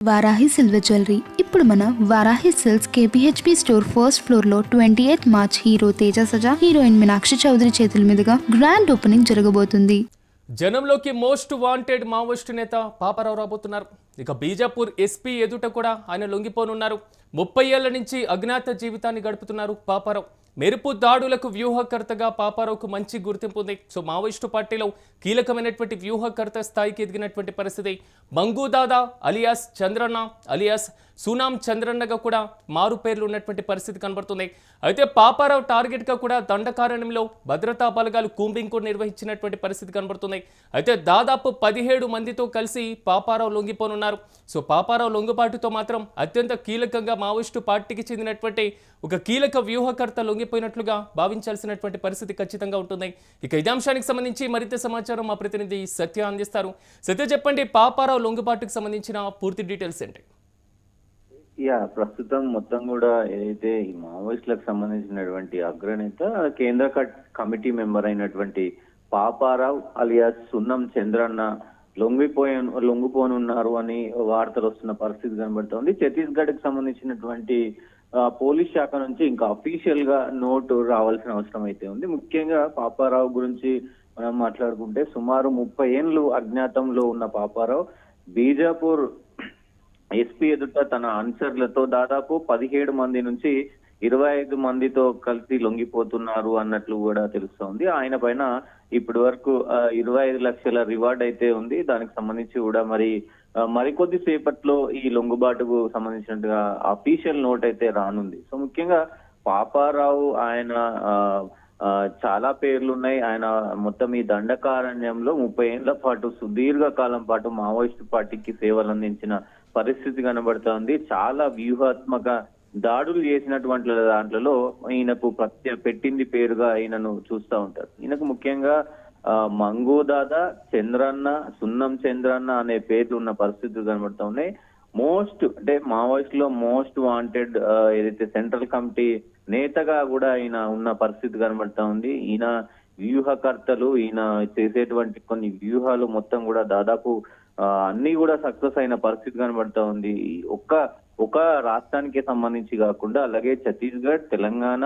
Varahi silver jewellery ఇప్పుడు మన Varahi silks KPHB store first floor లో 28 March hero Teja Sajja heroine Meenakshi Chaudhary చేతుల మీదుగా గ్రాండ్ ఓపెనింగ్ జరగబోతుంది. జనంలోకి మోస్ట్ వాంటెడ్ మావోయిస్టు నేత పాపారావు రాబోతున్నారు. ఇక బీజాపూర్ ఎస్పీ ఎదుట కూడా ఆయన లొంగిపోనున్నారు. 30 ఏళ్ల నుంచి అజ్ఞాత జీవితాన్ని గడుపుతున్నారు పాపారావు. మెరుపు దాడులకు వ్యూహకర్తగా పాపారావుకు మంచి గుర్తింపు ఉంది. సో మావోయిస్టు పార్టీలో కీలకమైనటువంటి వ్యూహకర్త స్థాయికి ఎదిగినటువంటి పరిస్థితి. మంగూదాదా అలియాస్ చంద్రన్న అలియాస్ సునాం చంద్రన్నగా కూడా మారు పేర్లు ఉన్నటువంటి పరిస్థితి కనబడుతుంది. అయితే పాపారావు టార్గెట్గా కూడా దండకారణ్యంలో భద్రతా బలగాలు కూంబింగ్ కూడా నిర్వహించినటువంటి పరిస్థితి కనబడుతుంది. అయితే దాదాపు 17 మందితో కలిసి పాపారావు లొంగిపోనున్నారు. సో పాపారావు లొంగుబాటుతో మాత్రం అత్యంత కీలకంగా మావోయిస్టు పార్టీకి చెందినటువంటి ఒక కీలక వ్యూహకర్త లొంగిపోయినట్లుగా భావించాల్సినటువంటి పరిస్థితి ఖచ్చితంగా ఉంటుంది. ఇక ఇదే అంశానికి సంబంధించి మరింత సమాచారం మా ప్రతినిధి సత్య అందిస్తారు. సత్య, చెప్పండి, పాపారావు లొంగుబాటుకు సంబంధించిన పూర్తి డీటెయిల్స్ ఏంటి? ప్రస్తుతం మొత్తం కూడా ఏదైతే ఈ మావోయిస్టులకు సంబంధించినటువంటి అగ్రనేత కేంద్ర కమిటీ మెంబర్ అయినటువంటి పాపారావు అలియాస్ సున్నం చంద్రన్న లొంగిపోనున్నారు అని వార్తలు వస్తున్న పరిస్థితి కనబడుతోంది. ఛత్తీస్గఢ్ కి సంబంధించినటువంటి పోలీస్ శాఖ నుంచి ఇంకా అఫీషియల్ గా నోటు రావాల్సిన అవసరం అయితే ఉంది. ముఖ్యంగా పాపారావు గురించి మనం మాట్లాడుకుంటే సుమారు 30 ఏళ్ళు అజ్ఞాతంలో ఉన్న పాపారావు బీజాపూర్ ఎస్పీ ఎదుట తన అనుచరులతో దాదాపు 17 మంది నుంచి 25 మందితో కలిసి లొంగిపోతున్నారు అన్నట్లు కూడా తెలుస్తోంది. ఆయన పైన ఇప్పటి వరకు 25 లక్షల రివార్డ్ అయితే ఉంది. దానికి సంబంధించి కూడా మరికొద్ది సేపట్లో ఈ లొంగుబాటుకు సంబంధించినట్టుగా అఫీషియల్ నోట్ అయితే రానుంది. సో ముఖ్యంగా పాపారావు ఆయన చాలా పేర్లు ఉన్నాయి. ఆయన మొత్తం ఈ దండకారణ్యంలో 30 ఏళ్ల పాటు సుదీర్ఘ కాలం పాటు మావోయిస్టు పార్టీకి సేవలు అందించిన పరిస్థితి కనబడుతోంది. చాలా వ్యూహాత్మక దాడులు చేసినటువంటి దాంట్లో ఈయనకు పెట్టింది పేరుగా ఈయనను చూస్తూ ఉంటారు. ఈయనకు ముఖ్యంగా మంగూదాదా చంద్రన్న సున్నం చంద్రన్న అనే పేర్లు ఉన్న పరిస్థితులు కనబడుతూ ఉన్నాయి. అంటే మావోయిస్ట్ లో మోస్ట్ వాంటెడ్ ఏదైతే సెంట్రల్ కమిటీ నేతగా కూడా ఈయన ఉన్న పరిస్థితి కనబడతా ఉంది. ఈయన వ్యూహకర్తలు, ఈయన చేసేటువంటి కొన్ని వ్యూహాలు మొత్తం కూడా దాదాపు అన్ని కూడా సక్సెస్ అయిన పరిస్థితి కనబడతా ఉంది. ఒక రాష్ట్రానికి సంబంధించి కాకుండా అలాగే ఛత్తీస్గఢ్, తెలంగాణ,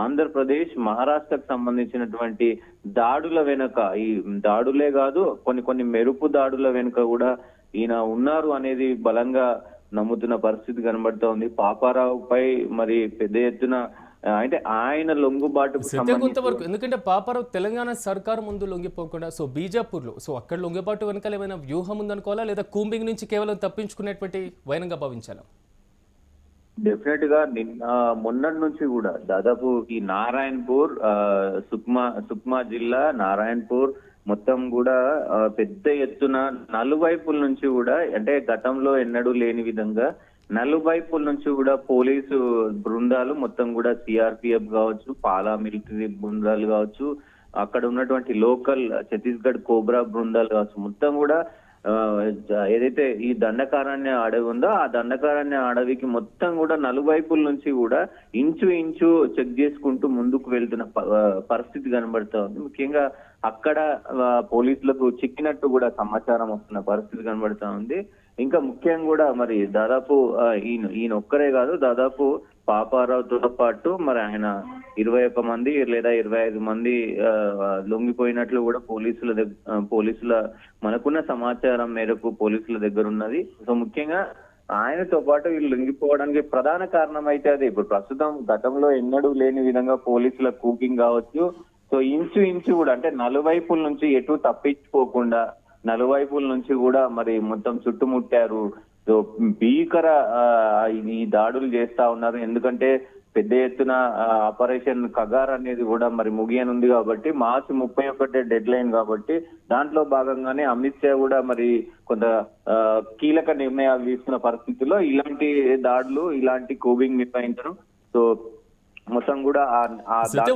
ఆంధ్రప్రదేశ్, మహారాష్ట్రకు సంబంధించినటువంటి దాడుల వెనుక, ఈ దాడులే కాదు కొన్ని మెరుపు దాడుల వెనుక కూడా ఈయన ఉన్నారు అనేది బలంగా నమ్ముతున్న పరిస్థితి కనబడుతూ ఉంది. పాపారావు పై పెద్ద ఎత్తున అంటే ఆయన లొంగుబాటు కొంతవరకు, ఎందుకంటే పాపారావు తెలంగాణ సర్కారు ముందు లొంగిపోకుండా సో బీజాపూర్ లో అక్కడ లొంగిబాటు వెనకాల ఏమైనా వ్యూహం ఉందనుకోవాలా, లేదా కూంబింగ్ నుంచి కేవలం తప్పించుకునేటువంటి వైనంగా భావించాలా? డెఫినెట్ గా మొన్నటి నుంచి కూడా దాదాపు ఈ నారాయణపూర్, సుక్మా జిల్లా నారాయణపూర్ మొత్తం కూడా పెద్ద ఎత్తున నలువైపుల నుంచి కూడా, అంటే గతంలో ఎన్నడూ లేని విధంగా నలువైపుల నుంచి కూడా పోలీసు బృందాలు మొత్తం కూడా సిఆర్పిఎఫ్ కావచ్చు, పాలా మిలిటరీ బృందాలు కావచ్చు, అక్కడ ఉన్నటువంటి లోకల్ ఛత్తీస్గఢ్ కోబ్రా బృందాలు కావచ్చు, మొత్తం కూడా ఏదైతే ఈ దండకారణ్య అడవి ఉందో ఆ దండకారణ్య అడవికి మొత్తం కూడా నలువైపుల నుంచి కూడా ఇంచు చెక్ చేసుకుంటూ ముందుకు వెళ్తున్న పరిస్థితి కనబడుతూ ఉంది. ముఖ్యంగా అక్కడ పోలీసులకు చిక్కినట్టు కూడా సమాచారం వస్తున్న పరిస్థితి కనబడుతూ ఉంది. ఇంకా ముఖ్యంగా కూడా దాదాపు ఈయన ఒక్కరే కాదు, దాదాపు పాపారావుతో పాటు ఆయన 21 మంది లేదా 25 మంది లొంగిపోయినట్లు కూడా పోలీసుల మనకున్న సమాచారం మేరకు పోలీసుల దగ్గర ఉన్నది. సో ముఖ్యంగా ఆయనతో పాటు వీళ్ళు లొంగిపోవడానికి ప్రధాన కారణం అయితే అదే. ఇప్పుడు ప్రస్తుతం గతంలో ఎన్నడూ లేని విధంగా పోలీసుల కూకింగ్ కావచ్చు. సో ఇంచు కూడా అంటే నలువైపుల నుంచి ఎటు తప్పించుకోకుండా నలువైపుల నుంచి కూడా మొత్తం చుట్టుముట్టారు. సో భీకర ఈ దాడులు చేస్తా ఉన్నారు. ఎందుకంటే పెద్ద ఎత్తున ఆపరేషన్ కగార్ అనేది కూడా ముగియనుంది కాబట్టి, మార్చి 31 డెడ్ లైన్ కాబట్టి దాంట్లో భాగంగానే అమిత్ షా కూడా కొంత కీలక నిర్ణయాలు తీసుకున్న పరిస్థితుల్లో ఇలాంటి దాడులు, ఇలాంటి కూబింగ్ నిర్వహించడం. సో మొత్తం కూడా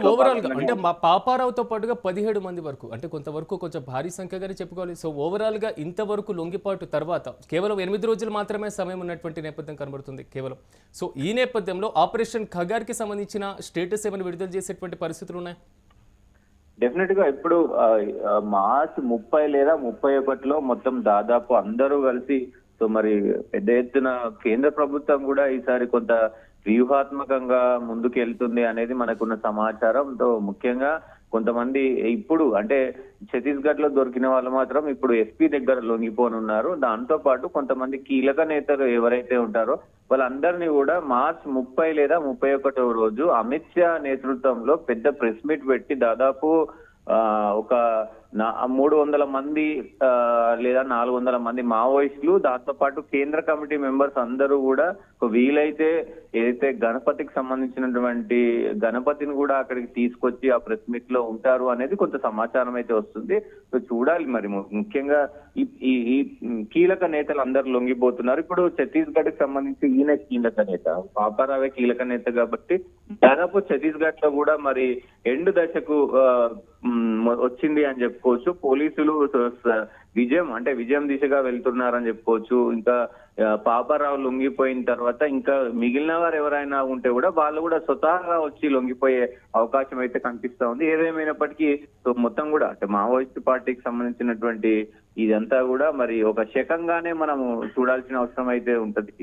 ఓవరాల్ గా అంటే మా పాపారావుతో పాటుగా 17 మంది వరకు, అంటే కొంతవరకు కొంచెం భారీ సంఖ్యగానే చెప్పుకోవాలి. సో ఓవరాల్ గా ఇంతవరకు లొంగిపాటు తర్వాత కేవలం 8 రోజులు మాత్రమే సమయం ఉన్నటువంటి నేపథ్యం కనబడుతుంది కేవలం. సో ఈ నేపథ్యంలో ఆపరేషన్ ఖగార్ కి సంబంధించిన స్టేటస్ ఏమైనా విడుదల చేసేటువంటి పరిస్థితులు ఉన్నాయి? డెఫినెట్ గా ఇప్పుడు మార్చి 30 లేదా 31లో మొత్తం దాదాపు అందరూ కలిసి సో మరి పెద్ద ఎత్తున కేంద్ర ప్రభుత్వం కూడా ఈసారి కొంత వ్యూహాత్మకంగా ముందుకు వెళ్తుంది అనేది మనకున్న సమాచారంతో ముఖ్యంగా కొంతమంది ఇప్పుడు అంటే ఛత్తీస్గఢ్ లో దొరికిన వాళ్ళు మాత్రం ఇప్పుడు ఎస్పీ దగ్గర లొంగిపోనున్నారు. దాంతో పాటు కొంతమంది కీలక నేతలు ఎవరైతే ఉంటారో వాళ్ళందరినీ కూడా మార్చ్ 30 లేదా 31వ రోజు అమిత్ షా నేతృత్వంలో పెద్ద ప్రెస్ మీట్ పెట్టి దాదాపు ఒక 300 మంది లేదా 400 మంది మావోయిస్టులు, దాంతో పాటు కేంద్ర కమిటీ మెంబర్స్ అందరూ కూడా వీలైతే ఏదైతే గణపతికి సంబంధించినటువంటి గణపతిని కూడా అక్కడికి తీసుకొచ్చి ఆ ప్రెస్ మీట్ లో ఉంటారు అనేది కొంత సమాచారం అయితే వస్తుంది. సో చూడాలి మరి ముఖ్యంగా ఈ కీలక నేతలు అందరూ లొంగిపోతున్నారు. ఇప్పుడు ఛత్తీస్గఢ్ కి సంబంధించి ఈయన కీలక నేత, పాపారావే కీలక నేత కాబట్టి దాదాపు ఛత్తీస్గఢ్ లో కూడా మరి ఎండు దశకు వచ్చింది అని చెప్పుకోవచ్చు. పోలీసులు విజయం దిశగా వెళ్తున్నారని చెప్పుకోవచ్చు. ఇంకా పాపారావు లొంగిపోయిన తర్వాత ఇంకా మిగిలిన వారు ఎవరైనా ఉంటే కూడా వాళ్ళు కూడా స్వతహాగా వచ్చి లొంగిపోయే అవకాశం అయితే కనిపిస్తా ఉంది. ఏదేమైనప్పటికీ మొత్తం కూడా అంటే మావోయిస్ట్ పార్టీకి సంబంధించినటువంటి ఇదంతా కూడా మరి ఒక శకంగానే మనము చూడాల్సిన అవసరం అయితే ఉంటది.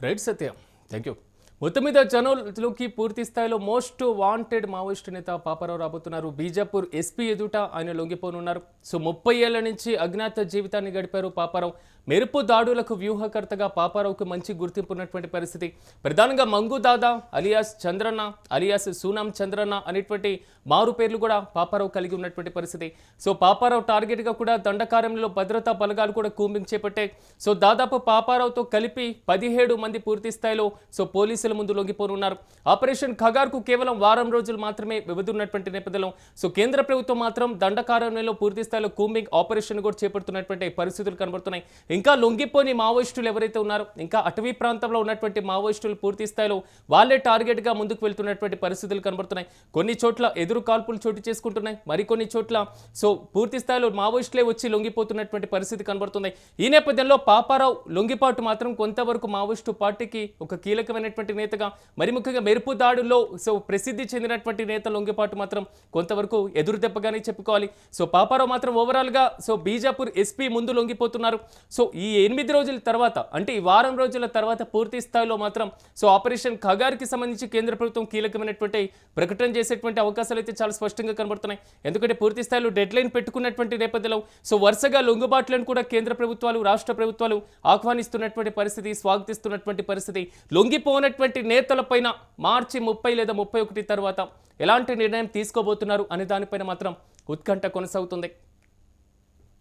Right Satya, thank you. మొత్తం మీద జనంలోకి పూర్తి స్థాయిలో మోస్ట్ వాంటెడ్ మావోయిస్టు నేత పాపారావు రాబోతున్నారు. బీజాపూర్ ఎస్పీ ఎదుట ఆయన లొంగిపోనున్నారు. సో 30 ఏళ్ల నుంచి అజ్ఞాత జీవితాన్ని గడిపారు పాపారావు. మెరుపు దాడులకు వ్యూహకర్తగా పాపారావుకు మంచి గుర్తింపు ఉన్నటువంటి పరిస్థితి. ప్రధానంగా మంగుదాదా అలియాస్ చంద్రన్న, అలియాస్ సూనాం చంద్రన్న అనేటువంటి మారు పేర్లు కూడా పాపారావు కలిగి ఉన్నటువంటి పరిస్థితి. సో పాపారావు టార్గెట్గా కూడా దండకార్యంలో భద్రతా బలగాలు కూడా కూంబింగ్ చేపట్టాయి. సో దాదాపు పాపారావుతో కలిపి 17 మంది పూర్తి స్థాయిలో సో పోలీసుల ముందు లొంగిపోనున్నారు. ఆపరేషన్ ఖగార్కు కేవలం వారం రోజులు మాత్రమే వ్యవధి ఉన్నటువంటి నేపథ్యంలో సో కేంద్ర ప్రభుత్వం మాత్రం దండకారణ్యంలో పూర్తి స్థాయిలో కూంబింగ్ ఆపరేషన్ కూడా చేపడుతున్నటువంటి పరిస్థితులు కనబడుతున్నాయి. ఇంకా లొంగిపోని మావోయిస్టులు ఎవరైతే ఉన్నారో, ఇంకా అటవీ ప్రాంతంలో ఉన్నటువంటి మావోయిస్టులు పూర్తి స్థాయిలో వాళ్ళే టార్గెట్గా ముందుకు వెళ్తున్నటువంటి పరిస్థితులు కనబడుతున్నాయి. కొన్ని చోట్ల ఎదురు కాల్పులు చోటు చేసుకుంటున్నాయి, మరికొన్ని చోట్ల సో పూర్తి స్థాయిలో మావోయిస్టులే వచ్చి లొంగిపోతున్నటువంటి పరిస్థితి కనబడుతుంది. ఈ నేపథ్యంలో పాపారావు లొంగిపాటు మాత్రం కొంతవరకు మావోయిస్టు పార్టీకి ఒక కీలకమైనటువంటి నేతగా, మరి ముఖ్యంగా మెరుపు దాడుల్లో సో ప్రసిద్ధి చెందినటువంటి నేత లొంగిపాటు మాత్రం కొంతవరకు ఎదురు దెబ్బగానే చెప్పుకోవాలి. సో పాపారావు మాత్రం ఓవరాల్గా సో బీజాపూర్ ఎస్పీ ముందు లొంగిపోతున్నారు. సో ఈ 8 రోజుల తర్వాత అంటే ఈ వారం రోజుల తర్వాత పూర్తి స్థాయిలో మాత్రం సో ఆపరేషన్ ఖగార్కి సంబంధించి కేంద్ర ప్రభుత్వం కీలకమైనటువంటి ప్రకటన చేసేటువంటి అవకాశాలు అయితే చాలా స్పష్టంగా కనబడుతున్నాయి. ఎందుకంటే పూర్తి స్థాయిలో డెడ్ లైన్ పెట్టుకున్నటువంటి నేపథ్యంలో సో వరుసగా లొంగుబాట్లను కూడా కేంద్ర ప్రభుత్వాలు, రాష్ట్ర ప్రభుత్వాలు ఆహ్వానిస్తున్నటువంటి పరిస్థితి, స్వాగతిస్తున్నటువంటి పరిస్థితి. లొంగిపోనటువంటి నేతలపైన మార్చి 30 లేదా 31 తర్వాత ఎలాంటి నిర్ణయం తీసుకోబోతున్నారు అనే దానిపైన మాత్రం ఉత్కంఠ కొనసాగుతుంది.